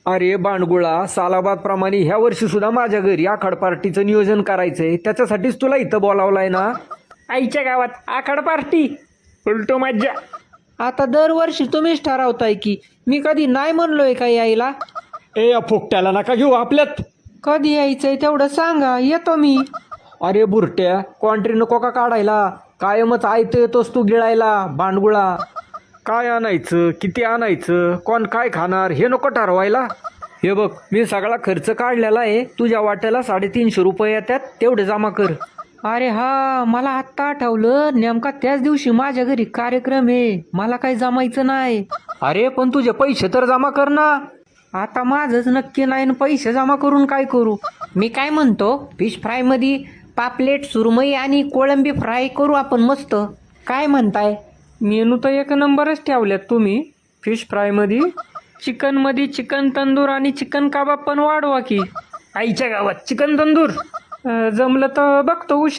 अरे बाणगुळा, सालाबाद प्रमाणे ह्या वर्षी सुद्धा माझ्या घरी आखाड पार्टीचं नियोजन करायचंय, त्याच्यासाठीच तुला इथं बोलावलंय ना. आईच्या गावात आखाड पार्टी, उलटो मज्जा. आता दरवर्षी तुम्हीच ठरवताय की, मी कधी नाही म्हणलोय का यायला. ए या फुकट्याला नका घेऊ आपल्यात. कधी यायचंय तेवढं सांगा, येतो मी. अरे बुरट्या, कॉन्ट्री नको का काढायला? कायमच आयतं येतोस तू गिळायला बांडगुळा. काय आणायचं, किती आणायचं, कोण काय खाणार हे नको ठरवायला. हे बघ, मी सगळा खर्च काढलेला आहे, तुझ्या वाट्याला 350 रुपये येतात, तेवढे जमा कर. अरे हा, मला आत्ता आठवलं, नेमका त्याच दिवशी माझ्या घरी कार्यक्रम आहे, मला काही जमायचं नाही. अरे पण तुझे पैसे तर जमा कर ना. आता माझंच नक्की नाही न पैसे जमा करून काय करू. मी काय म्हणतो, फिश फ्राय मध्ये पापलेट, सुरमई आणि कोळंबी फ्राय करू आपण मस्त. काय म्हणताय? मेनू तर एक नंबरच ठेवल्यात तुम्ही. फिश फ्रायमध्ये चिकनमध्ये चिकन तंदूर आणि चिकन कबाब पण वाढवा की. आईच्या गावात चिकन तंदूर. जमलं तर बघतो.